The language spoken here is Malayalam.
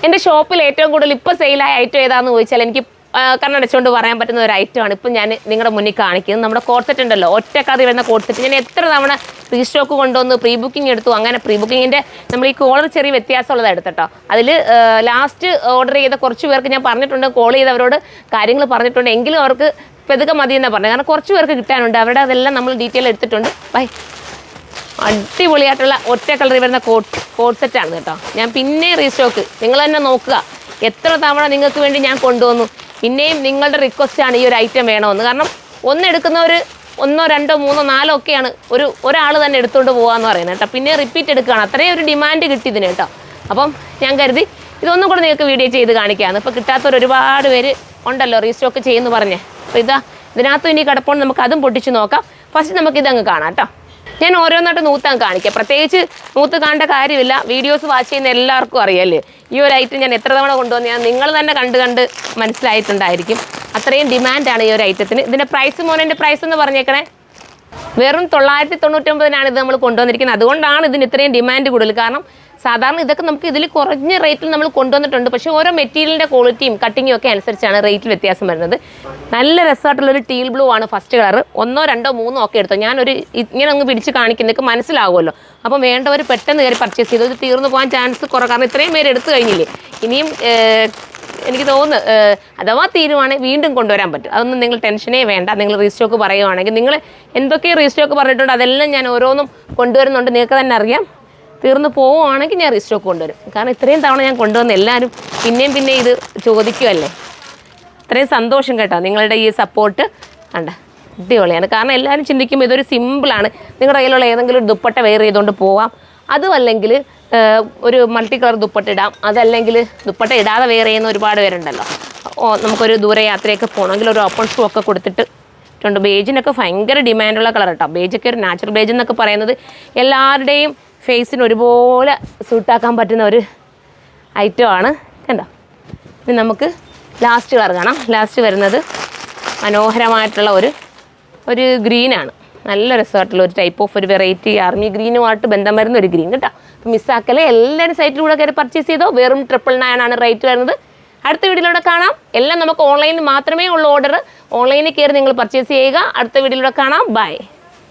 എൻ്റെ ഷോപ്പിൽ ഏറ്റവും കൂടുതൽ ഇപ്പോൾ സെയിലായ ഐറ്റം ഏതാണെന്ന് ചോദിച്ചാൽ എനിക്ക് കണ്ണടച്ചുകൊണ്ട് പറയാൻ പറ്റുന്ന ഒരു ഐറ്റമാണ് ഇപ്പം ഞാൻ നിങ്ങളുടെ മുന്നിൽ കാണിക്കുന്നത്. നമ്മുടെ കോഡ് സെറ്റ് ഉണ്ടല്ലോ, ഒറ്റക്കറി വരുന്ന കോഡ് സെറ്റ്. ഞാൻ എത്ര തവണ റീസ്റ്റോക്ക് കൊണ്ടുവന്ന് പ്രീ ബുക്കിംഗ് എടുത്തു. അങ്ങനെ പ്രീ ബുക്കിങ്ങിൻ്റെ നമ്മൾ ഈ കോളർ ചെറിയ വ്യത്യാസമുള്ളത് എടുത്തട്ടോ. അതിൽ ലാസ്റ്റ് ഓർഡർ ചെയ്ത കുറച്ച് പേർക്ക് ഞാൻ പറഞ്ഞിട്ടുണ്ട്, കോൾ ചെയ്തവരോട് കാര്യങ്ങൾ പറഞ്ഞിട്ടുണ്ട്. എങ്കിലും അവർക്ക് പെതുക്കെ മതി എന്നാണ് പറഞ്ഞത്. കാരണം കുറച്ച് പേർക്ക് കിട്ടാനുണ്ട്. അവരുടെ അതെല്ലാം നമ്മൾ ഡീറ്റെയിൽ എടുത്തിട്ടുണ്ട്. ബൈ. അടിപൊളിയായിട്ടുള്ള ഒറ്റ കളറിൽ വരുന്ന കോഡ് സെറ്റാണ് കേട്ടോ. ഞാൻ പിന്നെ റീസ്റ്റോക്ക് നിങ്ങൾ തന്നെ നോക്കുക. എത്ര തവണ നിങ്ങൾക്ക് വേണ്ടി ഞാൻ കൊണ്ടുവന്നു. പിന്നെയും നിങ്ങളുടെ റിക്വസ്റ്റാണ് ഈ ഒരു ഐറ്റം വേണമെന്ന്. കാരണം ഒന്നെടുക്കുന്നവർ 1, 2, 3, 4 ഒക്കെയാണ് ഒരാൾ തന്നെ എടുത്തുകൊണ്ട് പോകാമെന്ന് പറയുന്നത് കേട്ടോ. പിന്നെ റിപ്പീറ്റ് എടുക്കുകയാണ്. അത്രയും ഒരു ഡിമാൻഡ് കിട്ടി ഇതിന് കേട്ടോ. അപ്പം ഞാൻ കരുതി ഇതൊന്നും കൂടെ നിങ്ങൾക്ക് വീഡിയോ ചെയ്ത് കാണിക്കാമെന്ന്. ഇപ്പോൾ കിട്ടാത്തവർ ഒരുപാട് പേര് ഉണ്ടല്ലോ റീസ്റ്റോക്ക് ചെയ്യുമെന്ന് പറഞ്ഞേ. അപ്പോൾ ഇതിനകത്തും ഇനി കിടപ്പുണ്ട്. നമുക്ക് അതും പൊട്ടിച്ച് നോക്കാം. ഫസ്റ്റ് നമുക്കിതങ്ങ് കാണാം കേട്ടോ. ഞാൻ ഓരോന്നായിട്ട് നൂത്തങ്ങ് കാണിക്കാം. പ്രത്യേകിച്ച് നൂത്ത് കാണേണ്ട കാര്യമില്ല. വീഡിയോസ് വാച്ച് ചെയ്യുന്ന എല്ലാവർക്കും അറിയാമല്ലേ ഈ ഒരു ഐറ്റം ഞാൻ എത്ര തവണ കൊണ്ടുവന്ന് ഞാൻ നിങ്ങൾ തന്നെ കണ്ട് മനസ്സിലായിട്ടുണ്ടായിരിക്കും. അത്രയും ഡിമാൻഡാണ് ഈ ഒരു ഐറ്റത്തിന്. ഇതിൻ്റെ പ്രൈസ് മോനെ പ്രൈസ് എന്ന് പറഞ്ഞേക്കണേ. വെറും 999 ഇത് നമ്മൾ കൊണ്ടുവന്നിരിക്കുന്നത്. അതുകൊണ്ടാണ് ഇതിന് ഇത്രയും ഡിമാൻഡ് കൂടുതൽ. കാരണം സാധാരണ ഇതൊക്കെ നമുക്ക് ഇതിൽ കുറഞ്ഞ റേറ്റിൽ നമ്മൾ കൊണ്ടുവന്നിട്ടുണ്ട്. പക്ഷേ ഓരോ മെറ്റീരിയലിൻ്റെ ക്വാളിറ്റിയും കട്ടിങ്ങും ഒക്കെ അനുസരിച്ചാണ് റേറ്റിൽ വ്യത്യാസം വരുന്നത്. നല്ല രസമായിട്ടുള്ളൊരു ടീൽ ബ്ലൂ ആണ് ഫസ്റ്റ് കളർ. 1, 2, 3 ഒക്കെ എടുത്തോ. ഞാനൊരു ഇങ്ങനെ അങ്ങ് പിടിച്ച് കാണിക്കുന്നതൊക്കെ മനസ്സിലാവുമല്ലോ. അപ്പം വേണ്ടവർ പെട്ടെന്ന് കയറി പർച്ചേസ് ചെയ്തു. ഇത് തീർന്നു പോകാൻ ചാൻസ് കുറവ്. കാരണം ഇത്രയും പേര് എടുത്തു കഴിഞ്ഞില്ലേ. ഇനിയും എനിക്ക് തോന്നുന്നു അഥവാ തീരുവാണെങ്കിൽ വീണ്ടും കൊണ്ടുവരാൻ പറ്റും. അതൊന്നും നിങ്ങൾ ടെൻഷനേ വേണ്ട. നിങ്ങൾ റീസ്റ്റോക്ക് പറയുവാണെങ്കിൽ നിങ്ങൾ എന്തൊക്കെ റീസ്റ്റോക്ക് പറഞ്ഞിട്ടുണ്ട് അതെല്ലാം ഞാൻ ഓരോന്നും കൊണ്ടുവരുന്നുണ്ട്. നിങ്ങൾക്ക് തന്നെ അറിയാം. തീർന്നു പോവുകയാണെങ്കിൽ ഞാൻ റീസ്റ്റോക്ക് കൊണ്ടുവരും. കാരണം ഇത്രയും തവണ ഞാൻ കൊണ്ടുവന്ന് എല്ലാവരും പിന്നെ ഇത് ചോദിക്കുമല്ലേ. ഇത്രയും സന്തോഷം കേട്ടോ നിങ്ങളുടെ ഈ സപ്പോർട്ട്. കണ്ട അടിപൊളിയാണ്. കാരണം എല്ലാവരും ചിന്തിക്കും ഇതൊരു സിമ്പിളാണ്. നിങ്ങളുടെ കയ്യിലുള്ള ഏതെങ്കിലും ഒരു ദുപ്പട്ട വെയർ ചെയ്തുകൊണ്ട് പോവാം. അതും അല്ലെങ്കിൽ ഒരു മൾട്ടി കളർ ദുപ്പട്ട ഇടാം. അതല്ലെങ്കിൽ ദുപ്പട്ട ഇടാതെ വെയർ ചെയ്യുന്ന ഒരുപാട് പേരുണ്ടല്ലോ. നമുക്കൊരു ദൂരയാത്രയൊക്കെ പോകണമെങ്കിൽ ഒരു ഓപ്പൺ ഷൂ ഒക്കെ കൊടുത്തിട്ടുണ്ട്. ബേജിനൊക്കെ ഭയങ്കര ഡിമാൻഡുള്ള കളർ കേട്ടോ. ബേജൊക്കെ ഒരു നാച്ചുറൽ ബേജ് എന്നൊക്കെ പറയുന്നത് എല്ലാവരുടെയും ഫേസിന് ഒരുപോലെ സൂട്ടാക്കാൻ പറ്റുന്ന ഒരു ഐറ്റമാണ്. കണ്ടോ. ഇനി നമുക്ക് ലാസ്റ്റ് കളർ കാണാം. ലാസ്റ്റ് വരുന്നത് മനോഹരമായിട്ടുള്ള ഒരു ഗ്രീനാണ്. നല്ല രസമായിട്ടുള്ള ഒരു ടൈപ്പ് ഓഫ് ഒരു വെറൈറ്റി ആർമി ഗ്രീനുമായിട്ട് ബന്ധം വരുന്ന ഒരു ഗ്രീൻ കേട്ടോ. അപ്പോൾ മിസ്സാക്കല്ലേ. എല്ലാവരും സൈറ്റിലൂടെ കയറി പർച്ചേസ് ചെയ്തോ. വെറും 999 റേറ്റ് വരുന്നത്. അടുത്ത വീഡിയോയിലൂടെ കാണാം. എല്ലാം നമുക്ക് ഓൺലൈനിൽ മാത്രമേ ഉള്ളൂ ഓർഡർ. ഓൺലൈനിൽ കയറി നിങ്ങൾ പർച്ചേസ് ചെയ്യുക. അടുത്ത വീഡിയോയിലൂടെ കാണാം. ബൈ.